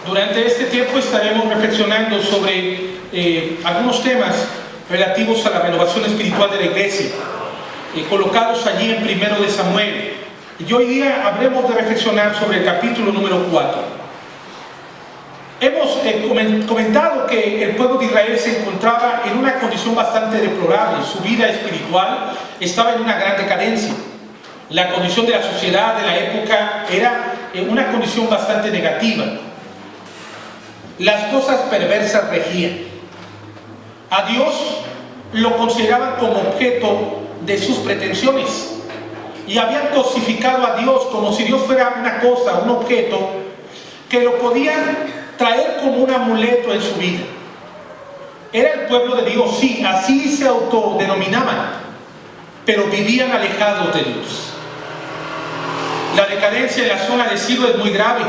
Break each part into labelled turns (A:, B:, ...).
A: Durante este tiempo estaremos reflexionando sobre algunos temas relativos a la renovación espiritual de la iglesia, colocados allí en 1 de Samuel. Y hoy día habremos de reflexionar sobre el capítulo número 4. Hemos comentado que el pueblo de Israel se encontraba en una condición bastante deplorable. Su vida espiritual estaba en una gran decadencia. La condición de la sociedad de la época era una condición bastante negativa. Las cosas perversas regían. A Dios lo consideraban como objeto de sus pretensiones y habían cosificado a Dios como si Dios fuera una cosa, un objeto que lo podían traer como un amuleto en su vida. Era el pueblo de Dios, sí, así se autodenominaban, pero vivían alejados de Dios. La decadencia en la zona de Silo es muy grave,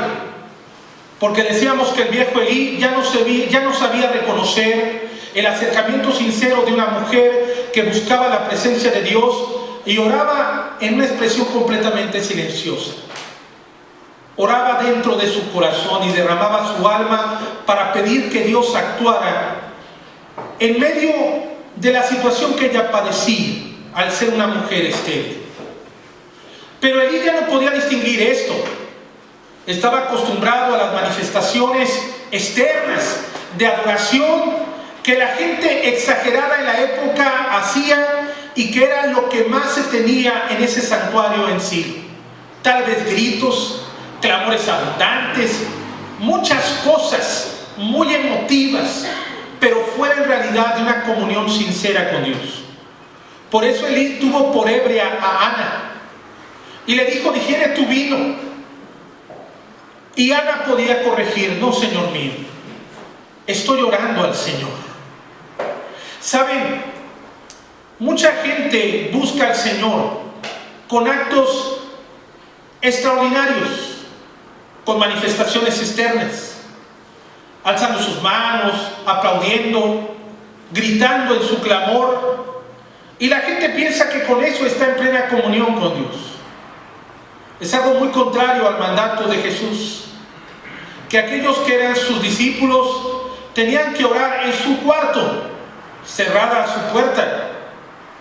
A: porque decíamos que el viejo Elí ya no sabía reconocer el acercamiento sincero de una mujer que buscaba la presencia de Dios y oraba en una expresión completamente silenciosa. Oraba dentro de su corazón y derramaba su alma para pedir que Dios actuara en medio de la situación que ella padecía al ser una mujer estéril. Pero Elí ya no podía distinguir esto. Estaba acostumbrado a las manifestaciones externas de adoración que la gente exagerada en la época hacía y que era lo que más se tenía en ese santuario en sí. Tal vez gritos, clamores abundantes, muchas cosas muy emotivas, pero fuera en realidad de una comunión sincera con Dios. Por eso Elí tuvo por ebria a Ana y le dijo: digiere tu vino. Y Ana podía corregir: no, Señor mío, estoy orando al Señor. Saben, mucha gente busca al Señor con actos extraordinarios, con manifestaciones externas, alzando sus manos, aplaudiendo, gritando en su clamor, y la gente piensa que con eso está en plena comunión con Dios. Es algo muy contrario al mandato de Jesús, que aquellos que eran sus discípulos tenían que orar en su cuarto, cerrada su puerta,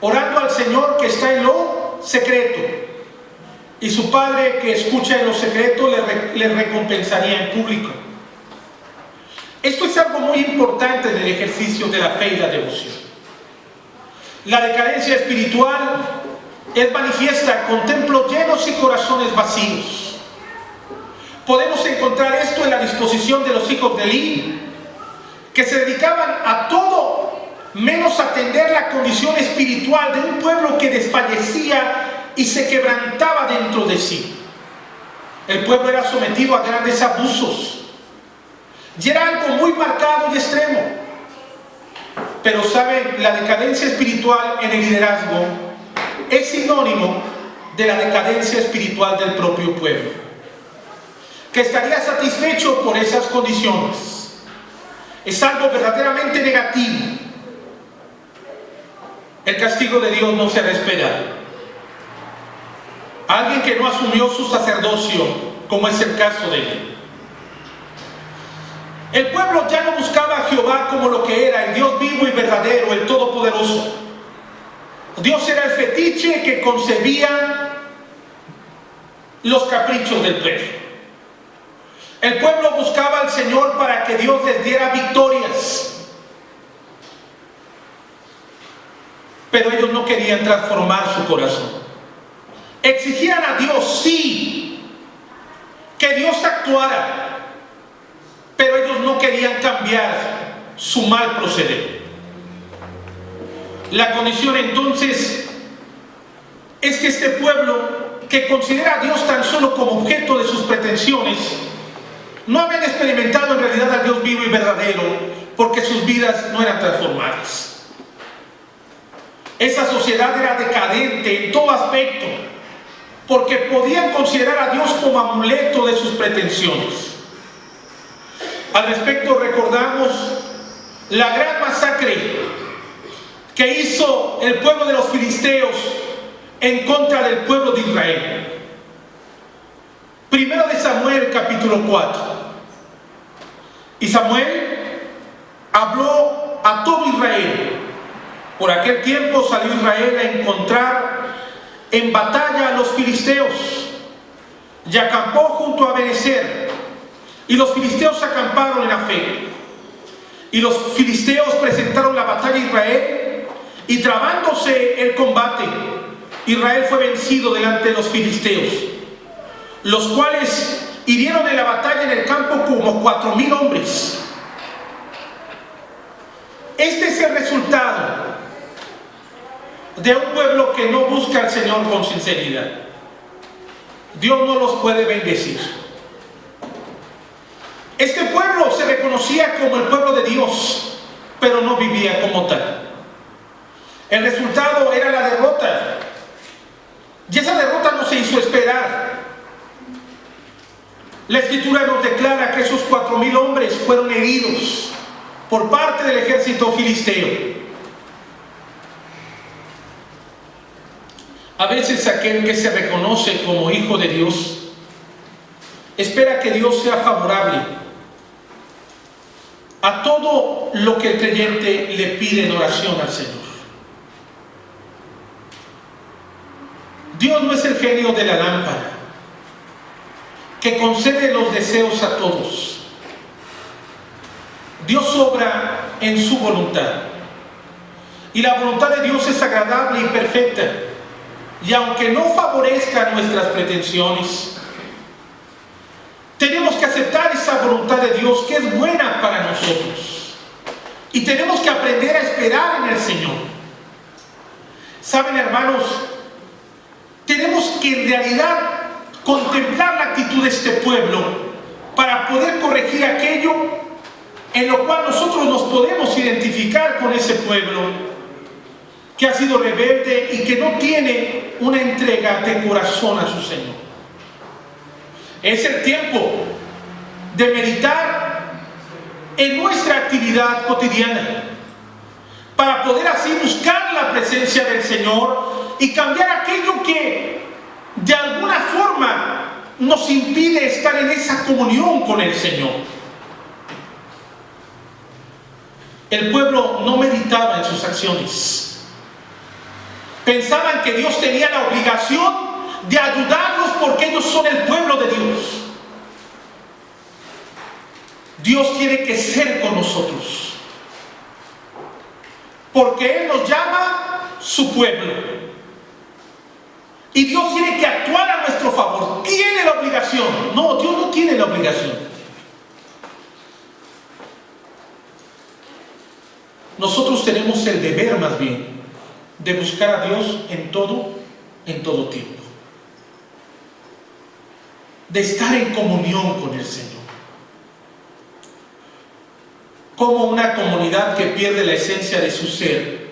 A: orando al Señor que está en lo secreto, y su Padre que escucha en lo secreto le recompensaría en público. Esto es algo muy importante en el ejercicio de la fe y la devoción. La decadencia espiritual es manifiesta con templos llenos y corazones vacíos. Podemos encontrar esto en la disposición de los hijos de Elí, que se dedicaban a todo menos atender la condición espiritual de un pueblo que desfallecía y se quebrantaba dentro de sí. El pueblo era sometido a grandes abusos y era algo muy marcado y extremo. Pero saben, la decadencia espiritual en el liderazgo es sinónimo de la decadencia espiritual del propio pueblo, que estaría satisfecho por esas condiciones. Es algo verdaderamente negativo. El castigo de Dios no se hará esperar. Alguien que no asumió su sacerdocio, como es el caso de él. El pueblo ya no buscaba a Jehová como lo que era, el Dios vivo y verdadero, el Todopoderoso. Dios era el fetiche que concebía los caprichos del pueblo. El pueblo buscaba al Señor para que Dios les diera victorias. Pero ellos no querían transformar su corazón. Exigían a Dios, sí, que Dios actuara, pero ellos no querían cambiar su mal proceder. La condición entonces es que este pueblo, que considera a Dios tan solo como objeto de sus pretensiones, no habían experimentado en realidad al Dios vivo y verdadero, porque sus vidas no eran transformadas. Esa sociedad era decadente en todo aspecto, porque podían considerar a Dios como amuleto de sus pretensiones. Al respecto, recordamos la gran masacre que hizo el pueblo de los filisteos en contra del pueblo de Israel. 1 de Samuel, capítulo 4. Samuel habló a todo Israel. Por aquel tiempo salió Israel a encontrar en batalla a los filisteos y acampó junto a Benecer, y los filisteos acamparon en Afec. Y los filisteos presentaron la batalla a Israel, y trabándose el combate, Israel fue vencido delante de los filisteos, los cuales hirieron en la batalla en el campo como 4,000 hombres. Este es el resultado de un pueblo que no busca al Señor con sinceridad. Dios no los puede bendecir. Este pueblo se reconocía como el pueblo de Dios, pero no vivía como tal. El resultado era la derrota, y esa derrota no se hizo esperar. La Escritura nos declara que esos 4,000 hombres fueron heridos por parte del ejército filisteo. A veces aquel que se reconoce como hijo de Dios espera que Dios sea favorable a todo lo que el creyente le pide en oración al Señor. Dios no es el genio de la lámpara que concede los deseos a todos. Dios obra en su voluntad, y la voluntad de Dios es agradable y perfecta. Y aunque no favorezca nuestras pretensiones, tenemos que aceptar esa voluntad de Dios que es buena para nosotros, y tenemos que aprender a esperar en el Señor. Saben, hermanos, tenemos que en realidad contemplar la actitud de este pueblo para poder corregir aquello en lo cual nosotros nos podemos identificar con ese pueblo que ha sido rebelde y que no tiene una entrega de corazón a su Señor. Es el tiempo de meditar en nuestra actividad cotidiana para poder así buscar la presencia del Señor y cambiar aquello que de alguna forma nos impide estar en esa comunión con el Señor. El pueblo no meditaba en sus acciones. Pensaban que Dios tenía la obligación de ayudarlos porque ellos son el pueblo de Dios. Dios tiene que ser con nosotros, porque Él nos llama su pueblo. Y Dios tiene que actuar a nuestro favor. Tiene la obligación. No, Dios no tiene la obligación. Nosotros tenemos el deber, más bien, de buscar a Dios en todo tiempo. De estar en comunión con el Señor. Como una comunidad que pierde la esencia de su ser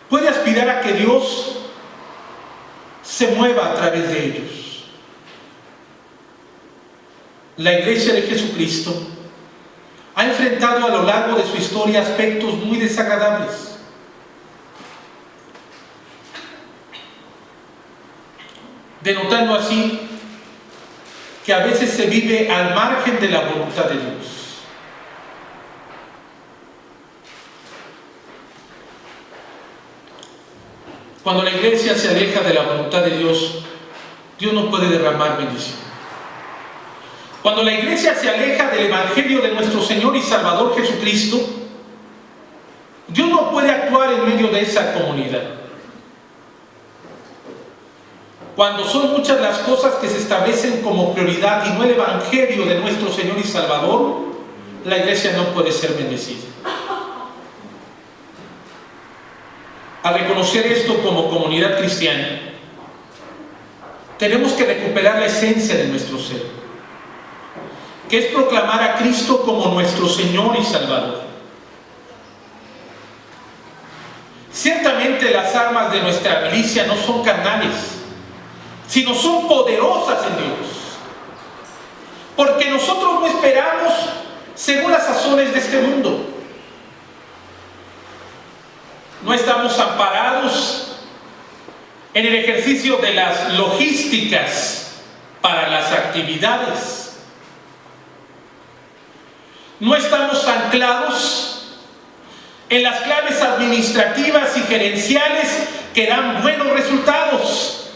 A: puede aspirar a que Dios se mueva a través de ellos. La Iglesia de Jesucristo ha enfrentado a lo largo de su historia aspectos muy desagradables. Denotando así que a veces se vive al margen de la voluntad de Dios. Cuando la iglesia se aleja de la voluntad de Dios, Dios no puede derramar bendición. Cuando la iglesia se aleja del evangelio de nuestro Señor y Salvador Jesucristo, Dios no puede actuar en medio de esa comunidad. Cuando son muchas las cosas que se establecen como prioridad y no el evangelio de nuestro Señor y Salvador, la iglesia no puede ser bendecida. Al reconocer esto como comunidad cristiana, tenemos que recuperar la esencia de nuestro ser, que es proclamar a Cristo como nuestro Señor y Salvador. Ciertamente las armas de nuestra milicia no son carnales, sino son poderosas en Dios, porque nosotros no esperamos según las sazones de este mundo. No estamos amparados en el ejercicio de las logísticas para las actividades. No estamos anclados en las claves administrativas y gerenciales que dan buenos resultados.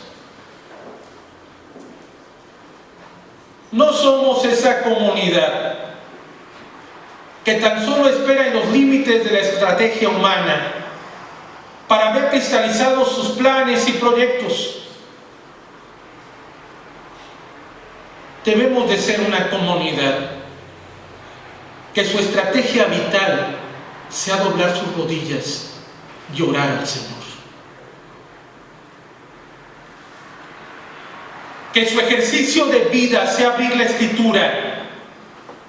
A: No somos esa comunidad que tan solo espera en los límites de la estrategia humana para ver cristalizados sus planes y proyectos. Debemos de ser una comunidad que su estrategia vital sea doblar sus rodillas y orar al Señor. Que su ejercicio de vida sea abrir la Escritura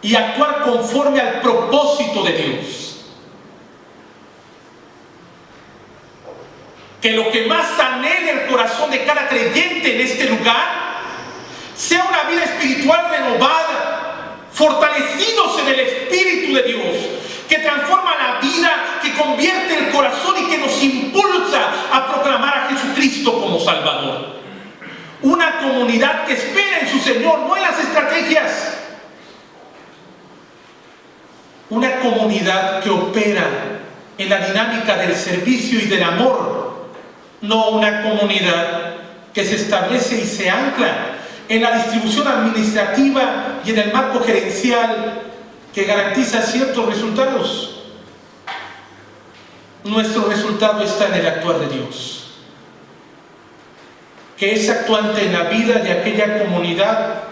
A: y actuar conforme al propósito de Dios. Que lo que más anhele el corazón de cada creyente en este lugar sea una vida espiritual renovada, fortalecidos en el Espíritu de Dios, que transforma la vida, que convierte el corazón y que nos impulsa a proclamar a Jesucristo como Salvador. Una comunidad que espera en su Señor, no en las estrategias. Una comunidad que opera en la dinámica del servicio y del amor, no una comunidad que se establece y se ancla en la distribución administrativa y en el marco gerencial que garantiza ciertos resultados. Nuestro resultado está en el actuar de Dios, que es actuante en la vida de aquella comunidad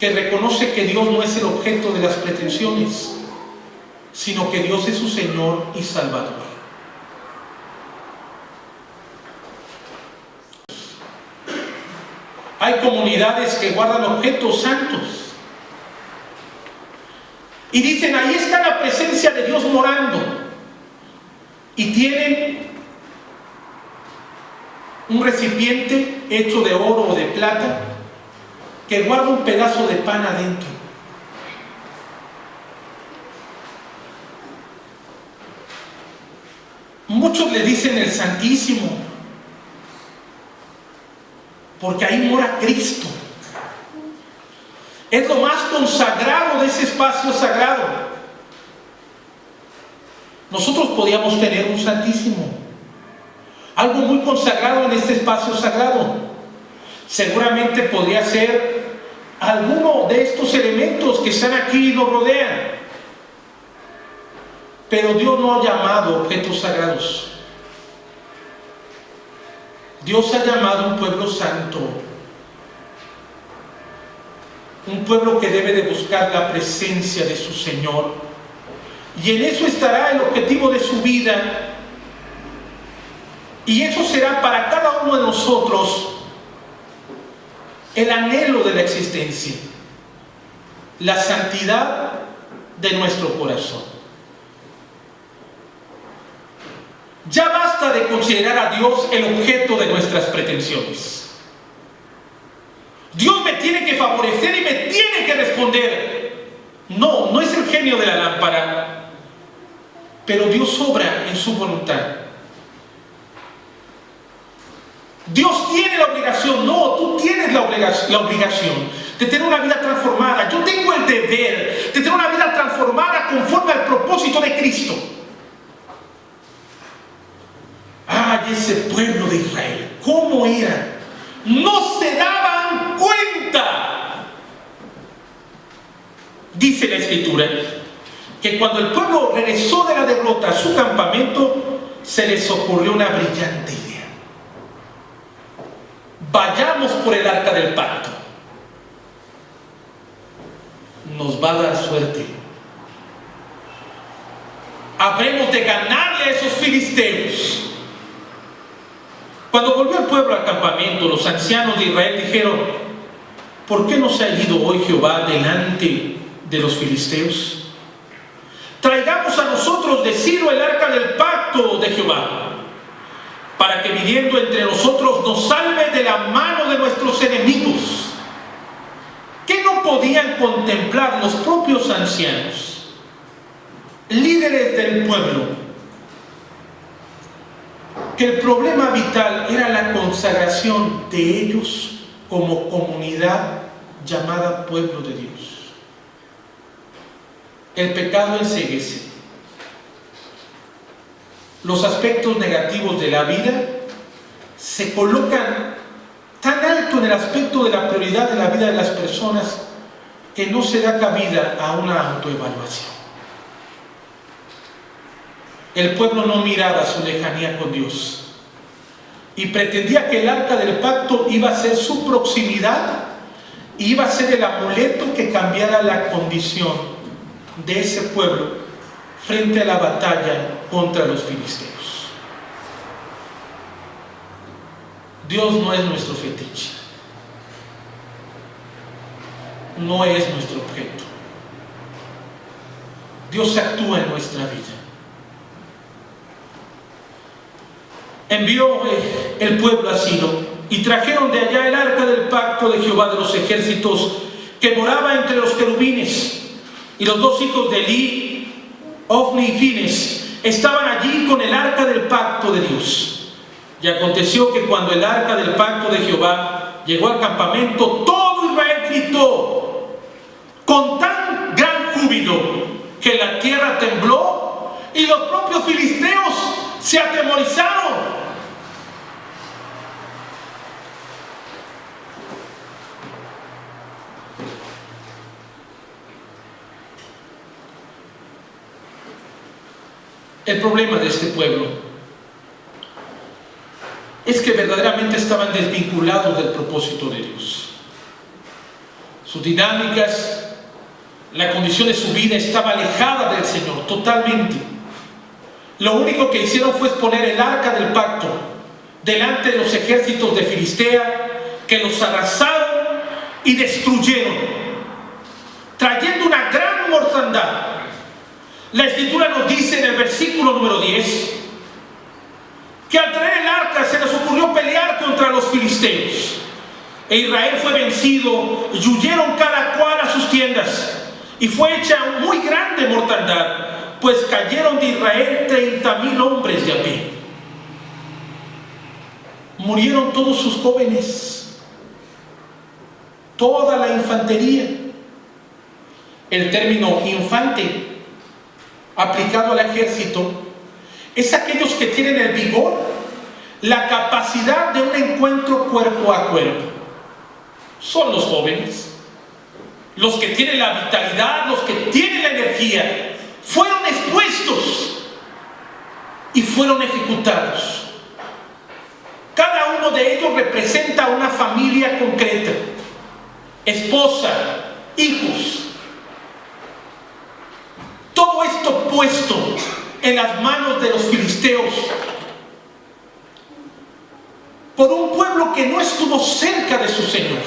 A: que reconoce que Dios no es el objeto de las pretensiones, sino que Dios es su Señor y Salvador. Hay comunidades que guardan objetos santos y dicen, ahí está la presencia de Dios morando, y tienen un recipiente hecho de oro o de plata que guarda un pedazo de pan adentro. Muchos le dicen el Santísimo, porque ahí mora Cristo. Es lo más consagrado de ese espacio sagrado. Nosotros podíamos tener un Santísimo, algo muy consagrado en este espacio sagrado. Seguramente podría ser alguno de estos elementos que están aquí y nos rodean. Pero Dios no ha llamado objetos sagrados. Dios ha llamado un pueblo santo, un pueblo que debe de buscar la presencia de su Señor, y en eso estará el objetivo de su vida, y eso será para cada uno de nosotros el anhelo de la existencia, la santidad de nuestro corazón. Ya basta de considerar a Dios el objeto de nuestras pretensiones. Dios me tiene que favorecer y me tiene que responder. No, no es el genio de la lámpara, pero Dios obra en su voluntad. Dios tiene la obligación, no, tú tienes la obligación de tener una vida transformada. Yo tengo el deber de tener una vida transformada conforme al propósito de Cristo. ¡Ay, ese pueblo de Israel! ¿Cómo era? No se daban cuenta. Dice la Escritura que cuando el pueblo regresó de la derrota a su campamento, se les ocurrió una brillante idea. Vayamos por el arca del pacto. Nos va a dar suerte. Habremos de ganarle a esos filisteos. Cuando volvió el pueblo al campamento, los ancianos de Israel dijeron: ¿por qué no se ha ido hoy Jehová delante de los filisteos? Traigamos a nosotros de Silo el arca del pacto de Jehová, para que viniendo entre nosotros nos salve de la mano de nuestros enemigos. ¿Qué no podían contemplar los propios ancianos, líderes del pueblo? Que el problema vital era la consagración de ellos como comunidad llamada pueblo de Dios. El pecado enceguece. Los aspectos negativos de la vida se colocan tan alto en el aspecto de la prioridad de la vida de las personas que no se da cabida a una autoevaluación. El pueblo no miraba su lejanía con Dios y pretendía que el arca del pacto iba a ser su proximidad y iba a ser el amuleto que cambiara la condición de ese pueblo frente a la batalla contra los filisteos. Dios no es nuestro fetiche, no es nuestro objeto. Dios actúa en nuestra vida. Envió el pueblo a Silo y trajeron de allá el arca del pacto de Jehová de los ejércitos, que moraba entre los querubines. Y los dos hijos de Elí, Ofni y Fines, estaban allí con el arca del pacto de Dios. Y aconteció que cuando el arca del pacto de Jehová llegó al campamento, todo Israel gritó con tan gran júbilo que la tierra tembló y los propios filisteos se atemorizaron. El problema de este pueblo es que verdaderamente estaban desvinculados del propósito de Dios. Sus dinámicas, la condición de su vida estaba alejada del Señor totalmente. Lo único que hicieron fue poner el arca del pacto delante de los ejércitos de Filistea, que los arrasaron y destruyeron, trayendo una gran mortandad. La Escritura nos dice en el versículo número 10 que al traer el arca se les ocurrió pelear contra los filisteos. E Israel fue vencido y huyeron cada cual a sus tiendas. Y fue hecha muy grande mortandad, pues cayeron de Israel 30,000 hombres de a pie. Murieron todos sus jóvenes, toda la infantería. El término infante aplicado al ejército es aquellos que tienen el vigor, la capacidad de un encuentro cuerpo a cuerpo. Son los jóvenes, los que tienen la vitalidad, los que tienen la energía. Fueron expuestos y fueron ejecutados. Cada uno de ellos representa una familia concreta: esposa, hijos. Todo esto puesto en las manos de los filisteos por un pueblo que no estuvo cerca de su Señor.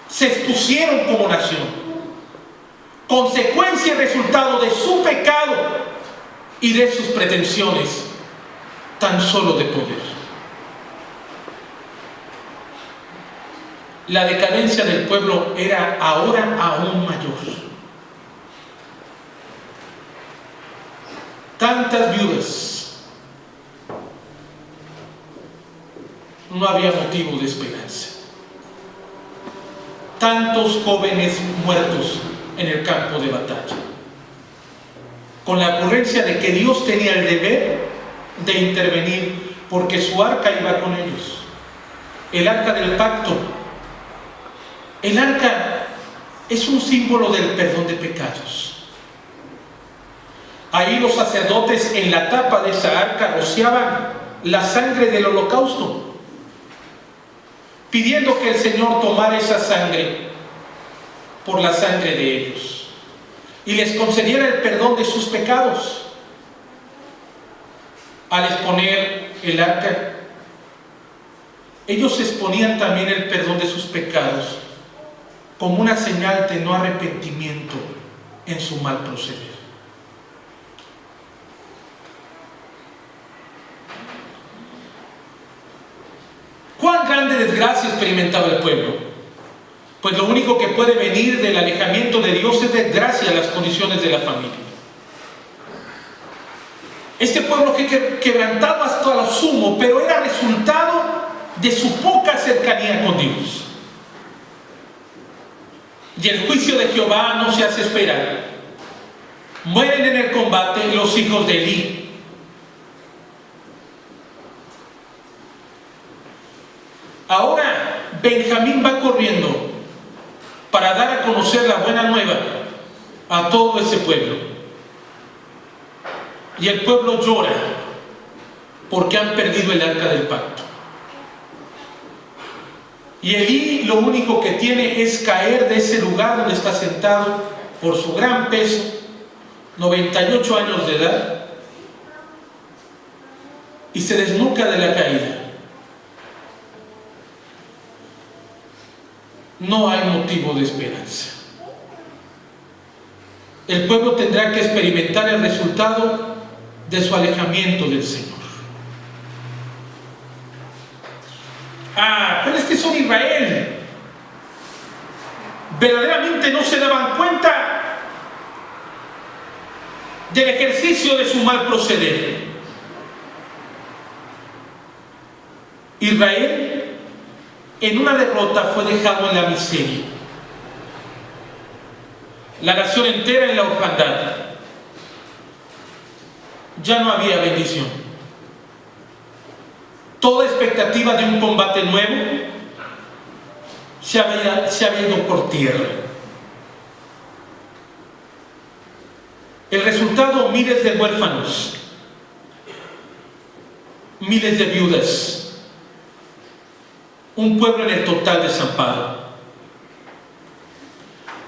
A: Se expusieron como nación, consecuencia y resultado de su pecado y de sus pretensiones tan solo de poder. La decadencia del pueblo era ahora aún mayor. Tantas viudas, no había motivo de esperanza. Tantos jóvenes muertos en el campo de batalla, con la ocurrencia de que Dios tenía el deber de intervenir, porque su arca iba con ellos. El arca del pacto. El arca es un símbolo del perdón de pecados. Ahí los sacerdotes en la tapa de esa arca rociaban la sangre del holocausto, pidiendo que el Señor tomara esa sangre por la sangre de ellos y les concediera el perdón de sus pecados. Al exponer el arca, ellos exponían también el perdón de sus pecados como una señal de no arrepentimiento en su mal proceder. ¿Cuán grande desgracia experimentaba el pueblo? Pues lo único que puede venir del alejamiento de Dios es desgracia en las condiciones de la familia. Este pueblo que quebrantaba hasta lo sumo, pero era resultado de su poca cercanía con Dios. Y el juicio de Jehová no se hace esperar. Mueren en el combate los hijos de Elí. Ahora Benjamín va corriendo para dar a conocer la buena nueva a todo ese pueblo. Y el pueblo llora porque han perdido el arca del pacto. Y Elí lo único que tiene es caer de ese lugar donde está sentado por su gran peso, 98 años de edad, y se desnuca de la caída. No hay motivo de esperanza. El pueblo tendrá que experimentar el resultado de su alejamiento del Señor. Pero es que son Israel. Verdaderamente no se daban cuenta del ejercicio de su mal proceder. Israel, en una derrota, fue dejado en la miseria. La nación entera en la orfandad. Ya no había bendición. Toda expectativa de un combate nuevo se había ido por tierra. El resultado: miles de huérfanos, miles de viudas, un pueblo en el total desamparo.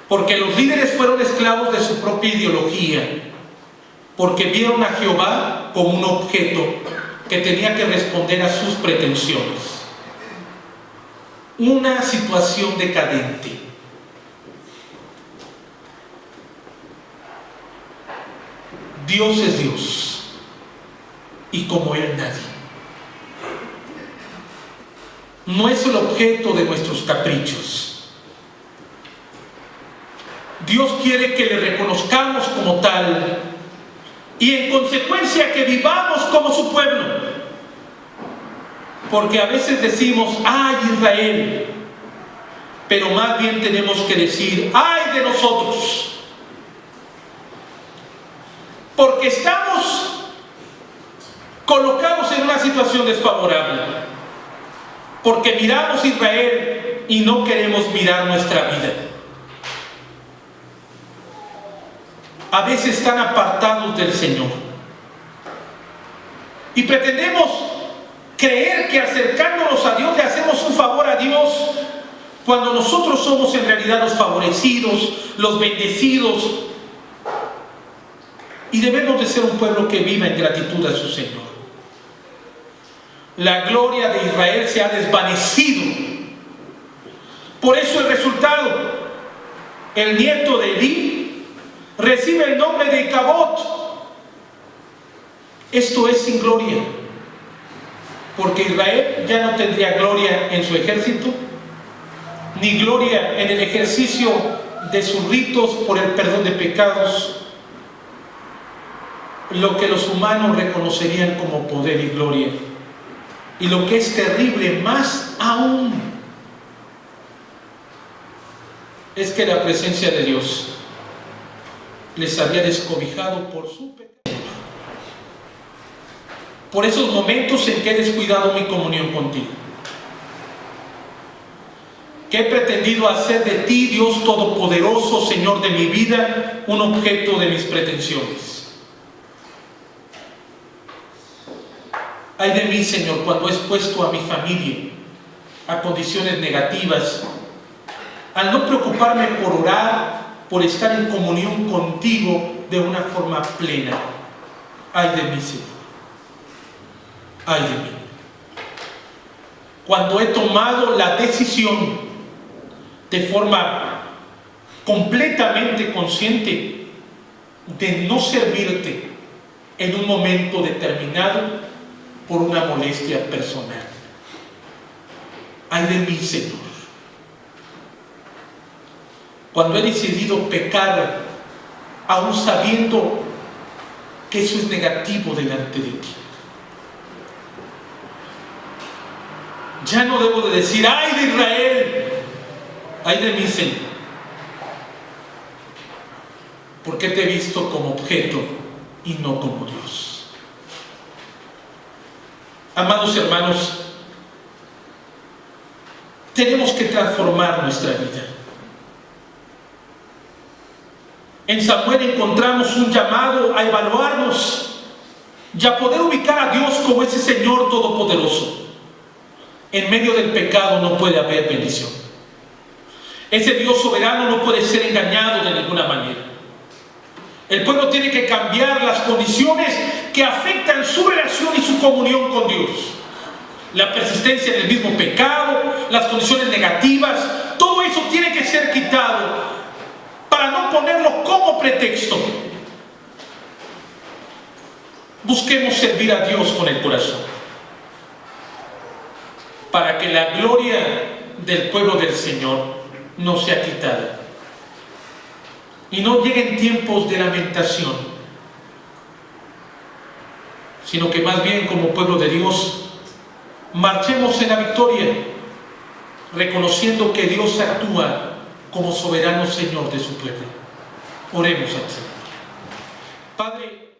A: Porque los líderes fueron esclavos de su propia ideología, porque vieron a Jehová como un objeto que tenía que responder a sus pretensiones. Una situación decadente. Dios es Dios, y como Él nadie. No es el objeto de nuestros caprichos. Dios quiere que le reconozcamos como tal y en consecuencia que vivamos como su pueblo. Porque a veces decimos: ¡ay, Israel! Pero más bien tenemos que decir: ¡ay de nosotros! Porque estamos colocados en una situación desfavorable. Porque miramos Israel y no queremos mirar nuestra vida. A veces están apartados del Señor. Y pretendemos creer que acercándonos a Dios le hacemos un favor a Dios, cuando nosotros somos en realidad los favorecidos, los bendecidos. Y debemos de ser un pueblo que viva en gratitud a su Señor. La gloria de Israel se ha desvanecido. Por eso el resultado: el nieto de Elí recibe el nombre de Icabod. Esto es sin gloria, porque Israel ya no tendría gloria en su ejército, ni gloria en el ejercicio de sus ritos por el perdón de pecados, lo que los humanos reconocerían como poder y gloria. Y lo que es terrible más aún es que la presencia de Dios les había descobijado por su pecado. Por esos momentos en que he descuidado mi comunión contigo, que he pretendido hacer de ti, Dios Todopoderoso, Señor de mi vida, un objeto de mis pretensiones. Ay de mí, Señor, cuando he expuesto a mi familia a condiciones negativas, al no preocuparme por orar, por estar en comunión contigo de una forma plena. Ay de mí, Señor. Ay de mí. Cuando he tomado la decisión de forma completamente consciente de no servirte en un momento determinado por una molestia personal. Ay de mí, Señor. Cuando he decidido pecar, aún sabiendo que eso es negativo delante de ti. Ya no debo de decir, ¡ay de Israel! ¡Ay de mí, Señor! Porque te he visto como objeto y no como Dios. Amados hermanos, tenemos que transformar nuestra vida. En Samuel encontramos un llamado a evaluarnos y a poder ubicar a Dios como ese Señor todopoderoso. En medio del pecado no puede haber bendición. Ese Dios soberano no puede ser engañado de ninguna manera. El pueblo tiene que cambiar las condiciones que afectan su relación y su comunión con Dios. La persistencia en el mismo pecado, las condiciones negativas, todo eso tiene que ser quitado para no ponerlo como pretexto. Busquemos servir a Dios con el corazón, para que la gloria del pueblo del Señor no sea quitada y no lleguen tiempos de lamentación, sino que más bien como pueblo de Dios marchemos en la victoria, reconociendo que Dios actúa como soberano Señor de su pueblo. Oremos al Señor. Padre,